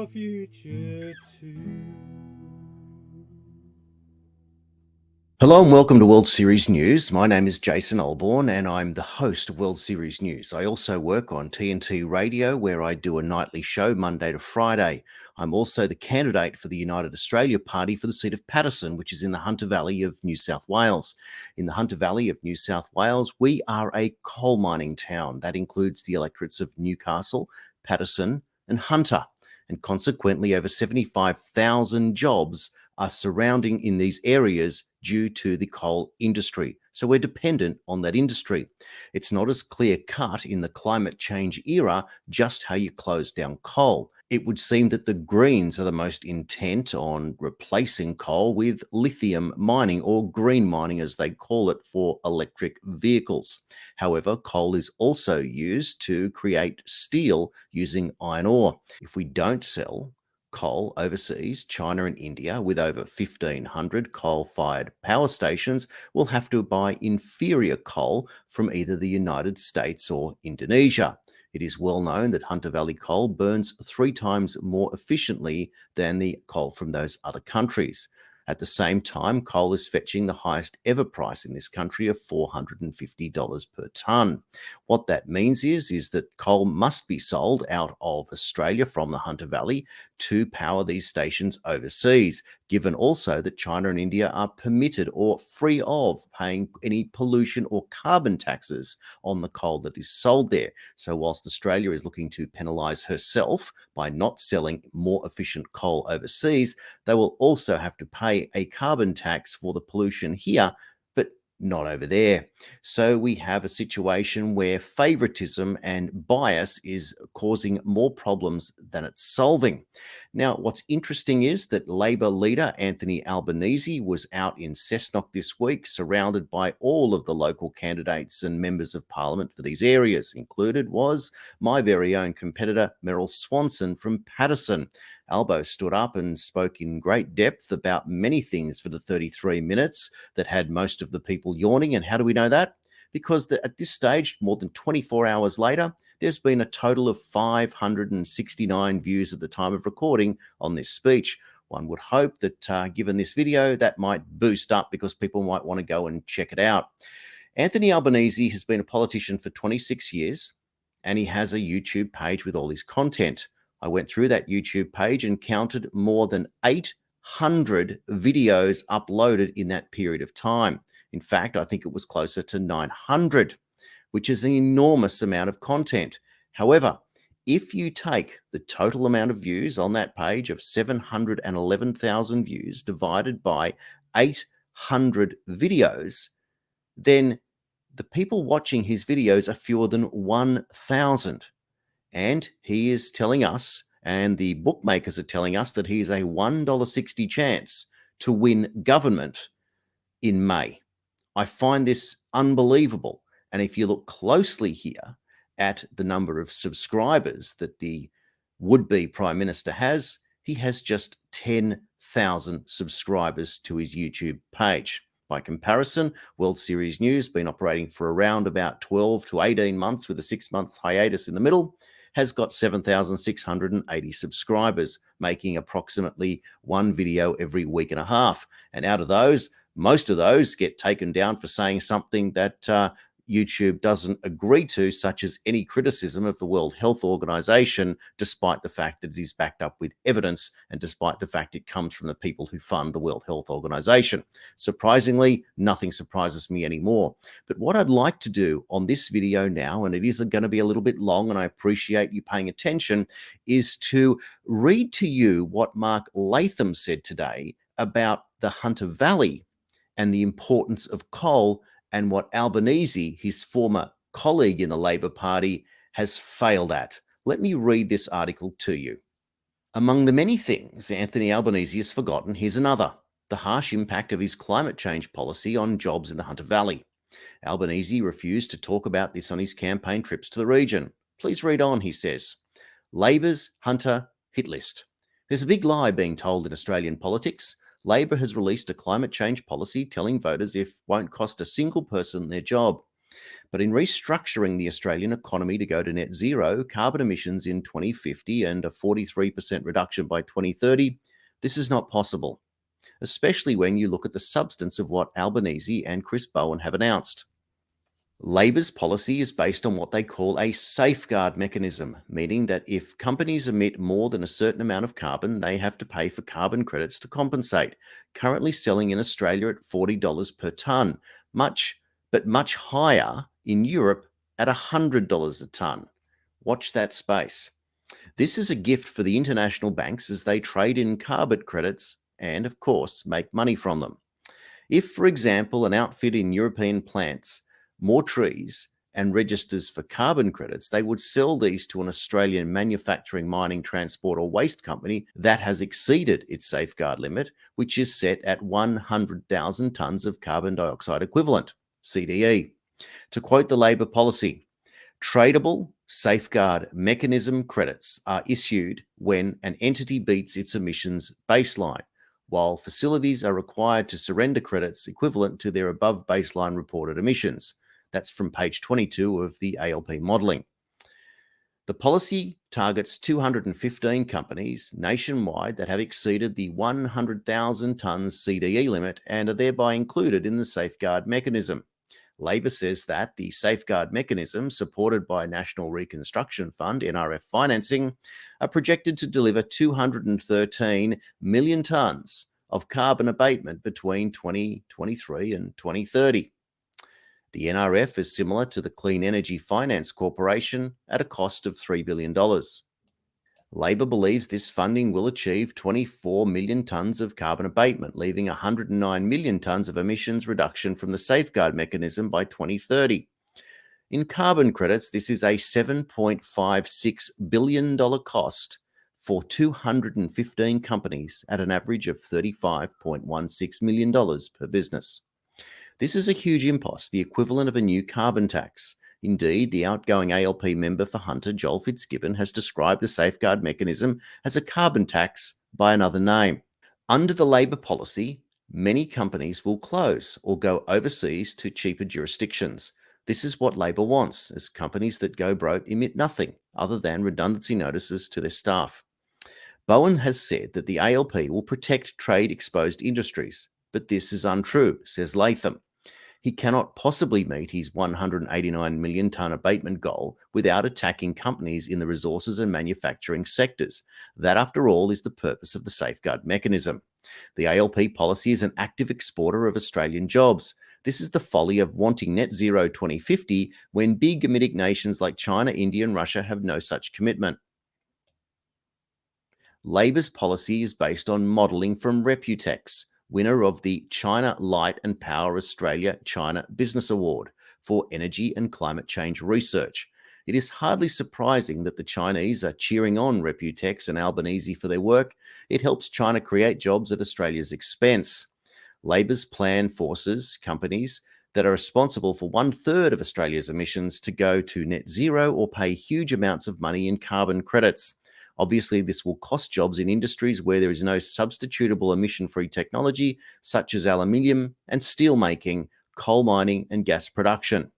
your future too. Hello and welcome to World Series News. My name is Jason Olborn and I'm the host of World Series News. I also work on TNT Radio where I do a nightly show Monday to Friday. I'm also the candidate for the United Australia Party for the seat of Paterson, which is in the Hunter Valley of New South Wales. In the Hunter Valley of New South Wales, we are a coal mining town. That includes the electorates of Newcastle, Paterson and Hunter. And consequently, over 75,000 jobs are surrounding in these areas due to the coal industry. So we're dependent on that industry. It's not as clear cut in the climate change era just how you close down coal. It would seem that the Greens are the most intent on replacing coal with lithium mining, or green mining as they call it, for electric vehicles. However, coal is also used to create steel using iron ore. If we don't sell coal overseas, China and India, with over 1,500 coal-fired power stations, will have to buy inferior coal from either the United States or Indonesia. It is well known that Hunter Valley coal burns 3 times more efficiently than the coal from those other countries. At the same time, coal is fetching the highest ever price in this country of $450 per tonne. What that means is that coal must be sold out of Australia from the Hunter Valley to power these stations overseas, given also that China and India are permitted or free of paying any pollution or carbon taxes on the coal that is sold there. So whilst Australia is looking to penalise herself by not selling more efficient coal overseas, they will also have to pay a carbon tax for the pollution here, but not over there. So we have a situation where favoritism and bias is causing more problems than it's solving. Now, what's interesting is that Labor leader Anthony Albanese was out in Cessnock this week, surrounded by all of the local candidates and members of parliament for these areas. Included was my very own competitor, Meryl Swanson from Paterson. Albo stood up and spoke in great depth about many things for the 33 minutes that had most of the people yawning. And how do we know that? Because at this stage, more than 24 hours later, there's been a total of 569 views at the time of recording on this speech. One would hope that given this video, that might boost up because people might want to go and check it out. Anthony Albanese has been a politician for 26 years, and he has a YouTube page with all his content. I went through that YouTube page and counted more than 800 videos uploaded in that period of time. In fact, I think it was closer to 900, which is an enormous amount of content. However, if you take the total amount of views on that page of 711,000 views divided by 800 videos, then the people watching his videos are fewer than 1,000. And he is telling us, and the bookmakers are telling us, that he is a $1.60 chance to win government in May. I find this unbelievable. And if you look closely here at the number of subscribers that the would-be Prime Minister has, he has just 10,000 subscribers to his YouTube page. By comparison, World Series News, been operating for around about 12 to 18 months with a 6-month hiatus in the middle, has got 7,680 subscribers, making approximately one video every week and a half. And out of those, most of those get taken down for saying something that YouTube doesn't agree to, such as any criticism of the World Health Organization, despite the fact that it is backed up with evidence and despite the fact it comes from the people who fund the World Health Organization. Surprisingly, nothing surprises me anymore. But what I'd like to do on this video now, and it is going to be a little bit long and I appreciate you paying attention, is to read to you what Mark Latham said today about the Hunter Valley and the importance of coal, and what Albanese, his former colleague in the Labor Party, has failed at. Let me read this article to you. Among the many things Anthony Albanese has forgotten, here's another: the harsh impact of his climate change policy on jobs in the Hunter Valley. Albanese refused to talk about this on his campaign trips to the region. Please read on, he says. Labor's Hunter hit list. There's a big lie being told in Australian politics. Labor has released a climate change policy telling voters it won't cost a single person their job. But in restructuring the Australian economy to go to net zero carbon emissions in 2050 and a 43% reduction by 2030, this is not possible, especially when you look at the substance of what Albanese and Chris Bowen have announced. Labor's policy is based on what they call a safeguard mechanism, meaning that if companies emit more than a certain amount of carbon, they have to pay for carbon credits to compensate, currently selling in Australia at $40 per tonne, much higher in Europe at $100 a tonne. Watch that space. This is a gift for the international banks as they trade in carbon credits and, of course, make money from them. If, for example, an outfit in European plants more trees and registers for carbon credits, they would sell these to an Australian manufacturing, mining, transport, or waste company that has exceeded its safeguard limit, which is set at 100,000 tonnes of carbon dioxide equivalent, CDE. To quote the Labor policy, tradable safeguard mechanism credits are issued when an entity beats its emissions baseline, while facilities are required to surrender credits equivalent to their above baseline reported emissions. That's from page 22 of the ALP modelling. The policy targets 215 companies nationwide that have exceeded the 100,000 tonnes CDE limit and are thereby included in the safeguard mechanism. Labor says that the safeguard mechanism, supported by National Reconstruction Fund, NRF financing, are projected to deliver 213 million tonnes of carbon abatement between 2023 and 2030. The NRF is similar to the Clean Energy Finance Corporation at a cost of $3 billion. Labor believes this funding will achieve 24 million tonnes of carbon abatement, leaving 109 million tonnes of emissions reduction from the safeguard mechanism by 2030. In carbon credits, this is a $7.56 billion cost for 215 companies at an average of $35.16 million per business. This is a huge impost, the equivalent of a new carbon tax. Indeed, the outgoing ALP member for Hunter, Joel Fitzgibbon, has described the safeguard mechanism as a carbon tax by another name. Under the Labor policy, many companies will close or go overseas to cheaper jurisdictions. This is what Labor wants, as companies that go broke emit nothing other than redundancy notices to their staff. Bowen has said that the ALP will protect trade-exposed industries, but this is untrue, says Latham. He cannot possibly meet his 189 million tonne abatement goal without attacking companies in the resources and manufacturing sectors. That, after all, is the purpose of the safeguard mechanism. The ALP policy is an active exporter of Australian jobs. This is the folly of wanting net zero 2050 when big emitting nations like China, India, and Russia have no such commitment. Labor's policy is based on modelling from Reputex, winner of the China Lite and Power Australia China Business Award for Energy and Climate Change Research. It is hardly surprising that the Chinese are cheering on Reputex and Albanese for their work. It helps China create jobs at Australia's expense. Labor's plan forces companies that are responsible for 1/3 of Australia's emissions to go to net zero or pay huge amounts of money in carbon credits. Obviously, this will cost jobs in industries where there is no substitutable emission-free technology, such as aluminium and steel making, coal mining, and gas production.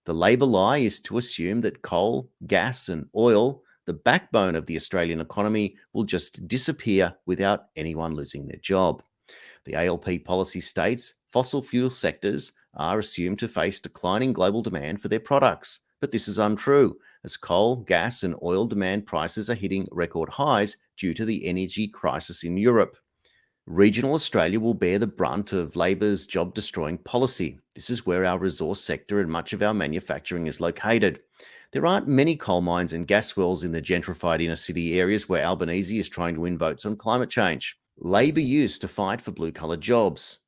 The Labor lie is to assume that coal, gas, and oil, the backbone of the Australian economy, will just disappear without anyone losing their job. The ALP policy states fossil fuel sectors are assumed to face declining global demand for their products. But this is untrue, as coal, gas, and oil demand prices are hitting record highs due to the energy crisis in Europe. Regional Australia will bear the brunt of Labor's job-destroying policy. This is where our resource sector and much of our manufacturing is located. There aren't many coal mines and gas wells in the gentrified inner city areas where Albanese is trying to win votes on climate change. Labor used to fight for blue-collar jobs.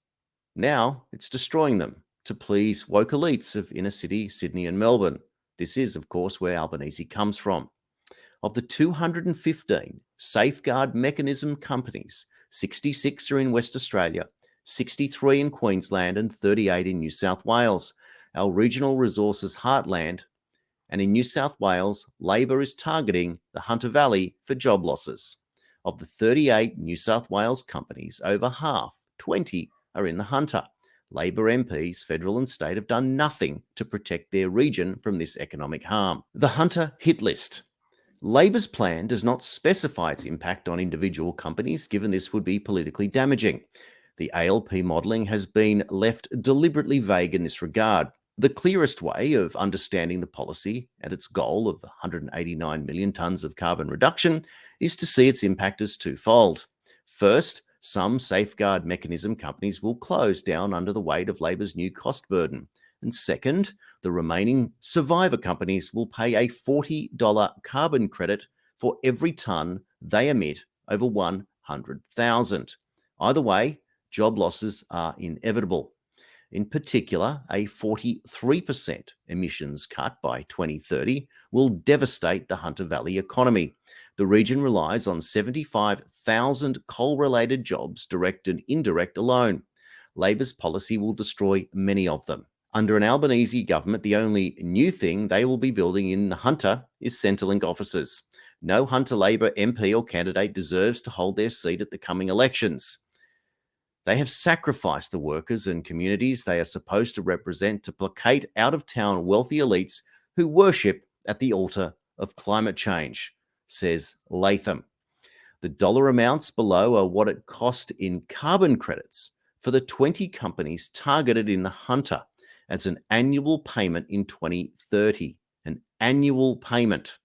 Now it's destroying them to please woke elites of inner city Sydney and Melbourne. This is, of course, where Albanese comes from. Of the 215 safeguard mechanism companies, 66 are in West Australia, 63 in Queensland, and 38 in New South Wales, our regional resources heartland. And in New South Wales, Labor is targeting the Hunter Valley for job losses. Of the 38 New South Wales companies, over half, 20, are in the Hunter. Labor MPs, federal and state, have done nothing to protect their region from this economic harm. The Hunter hit list. Labor's plan does not specify its impact on individual companies, given this would be politically damaging. The ALP modelling has been left deliberately vague in this regard. The clearest way of understanding the policy and its goal of 189 million tonnes of carbon reduction is to see its impact as twofold. First, some safeguard mechanism companies will close down under the weight of Labor's new cost burden. And second, the remaining survivor companies will pay a $40 carbon credit for every tonne they emit over 100,000. Either way, job losses are inevitable. In particular, a 43% emissions cut by 2030 will devastate the Hunter Valley economy. The region relies on 75,000 coal-related jobs, direct and indirect alone. Labor's policy will destroy many of them. Under an Albanese government, the only new thing they will be building in Hunter is Centrelink offices. No Hunter Labor MP or candidate deserves to hold their seat at the coming elections. They have sacrificed the workers and communities they are supposed to represent to placate out-of-town wealthy elites who worship at the altar of climate change, says Latham. The dollar amounts below are what it cost in carbon credits for the 20 companies targeted in the Hunter as an annual payment in 2030. An annual payment.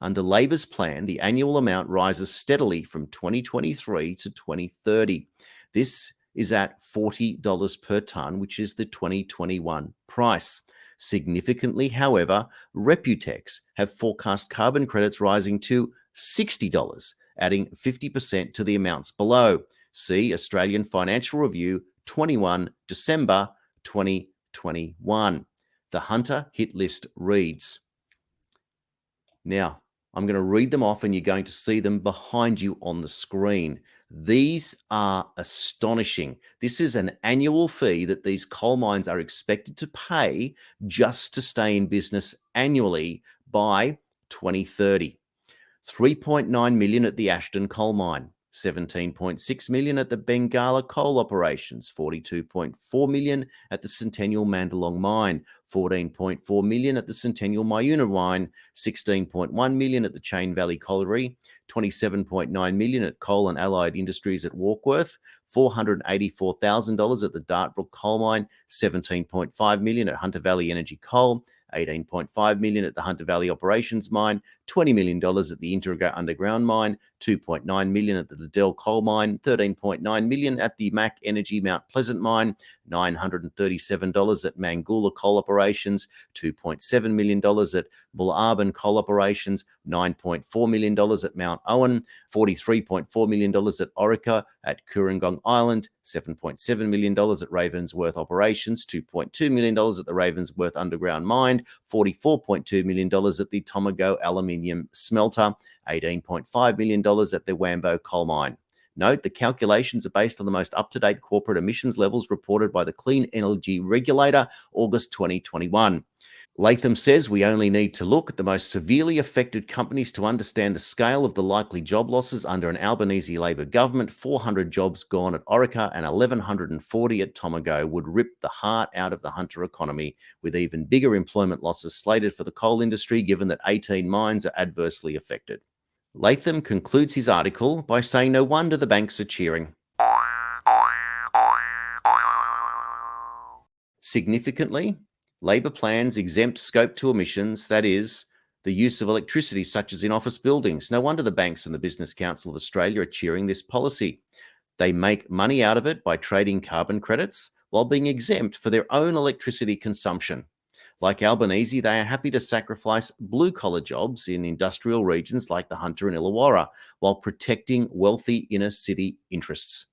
Under Labor's plan, the annual amount rises steadily from 2023 to 2030. This is at $40 per tonne, which is the 2021 price. Significantly, however, Reputex have forecast carbon credits rising to $60, adding 50% to the amounts below. See Australian Financial Review, 21 December 2021. The Hunter hit list reads. Now, I'm going to read them off and you're going to see them behind you on the screen. These are astonishing. This is an annual fee that these coal mines are expected to pay just to stay in business annually by 2030. 3.9 million at the Ashton coal mine, 17.6 million at the Bengala coal operations, 42.4 million at the Centennial Mandalong mine, 14.4 million at the Centennial Myuna mine, 16.1 million at the Chain Valley Colliery, 27.9 million at Coal and Allied Industries at Warkworth, $484,000 at the Dartbrook coal mine, 17.5 million at Hunter Valley Energy Coal, 18.5 million at the Hunter Valley Operations Mine, $20 million at the Interior Underground Mine, 2.9 million at the Liddell Coal Mine, 13.9 million at the Mac Energy Mount Pleasant Mine, $937 at Mangoola Coal Operations, $2.7 million at Bullarbin Coal Operations, $9.4 million at Mount Owen, $43.4 million at Orica at Kurrangong Island, $7.7 million at Ravensworth Operations, $2.2 million at the Ravensworth Underground Mine, $44.2 million at the Tomago Aluminium Smelter, $18.5 million at the Wambo Coal Mine. Note, the calculations are based on the most up-to-date corporate emissions levels reported by the Clean Energy Regulator, August 2021. Latham says we only need to look at the most severely affected companies to understand the scale of the likely job losses under an Albanese Labor government. 400 jobs gone at Orica and 1,140 at Tomago would rip the heart out of the Hunter economy, with even bigger employment losses slated for the coal industry, given that 18 mines are adversely affected. Latham concludes his article by saying no wonder the banks are cheering. Significantly, Labor plans exempt Scope 2 emissions, that is, the use of electricity such as in office buildings. No wonder the banks and the Business Council of Australia are cheering this policy. They make money out of it by trading carbon credits while being exempt for their own electricity consumption. Like Albanese, they are happy to sacrifice blue-collar jobs in industrial regions like the Hunter and Illawarra while protecting wealthy inner-city interests.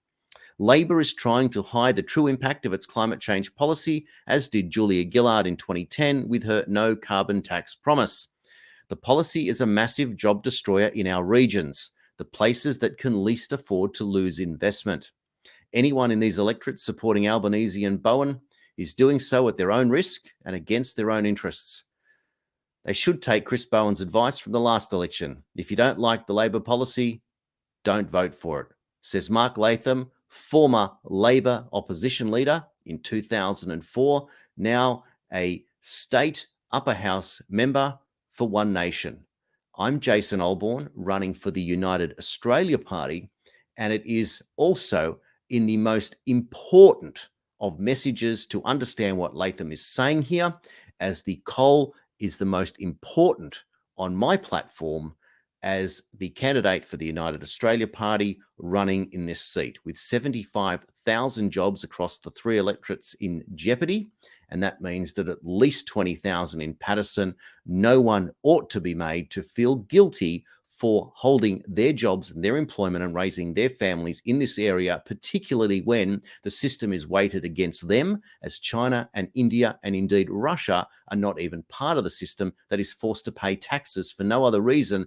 Labor is trying to hide the true impact of its climate change policy, as did Julia Gillard in 2010 with her no carbon tax promise. The policy is a massive job destroyer in our regions, the places that can least afford to lose investment. Anyone in these electorates supporting Albanese and Bowen is doing so at their own risk and against their own interests. They should take Chris Bowen's advice from the last election. If you don't like the Labor policy, don't vote for it, says Mark Latham, former Labor opposition leader in 2004, now a state upper house member for One Nation. I'm Jason Olborn, running for the United Australia Party, and it is also in the most important of messages to understand what Latham is saying here, as the coal is the most important on my platform as the candidate for the United Australia Party running in this seat, with 75,000 jobs across the three electorates in jeopardy. And that means that at least 20,000 in Paterson. No one ought to be made to feel guilty for holding their jobs and their employment and raising their families in this area, particularly when the system is weighted against them, as China and India and indeed Russia are not even part of the system that is forced to pay taxes for no other reason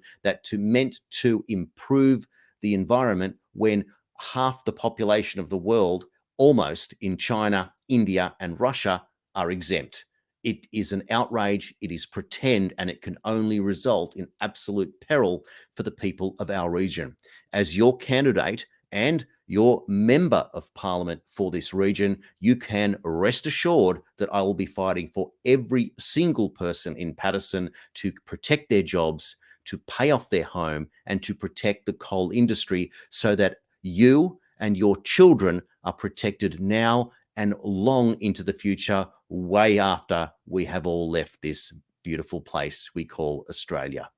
meant to improve the environment, when half the population of the world, almost in China, India, and Russia, are exempt. It is an outrage, it is pretend, and it can only result in absolute peril for the people of our region. As your candidate and your member of parliament for this region, you can rest assured that I will be fighting for every single person in Paterson to protect their jobs, to pay off their home, and to protect the coal industry, so that you and your children are protected now and long into the future, way after we have all left this beautiful place we call Australia.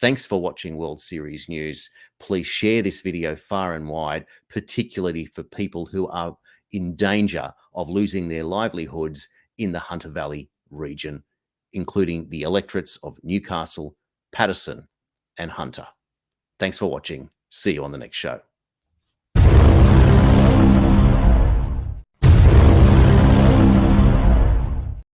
Thanks for watching World Series News. Please share this video far and wide, particularly for people who are in danger of losing their livelihoods in the Hunter Valley region, including the electorates of Newcastle, Paterson, and Hunter. Thanks for watching. See you on the next show.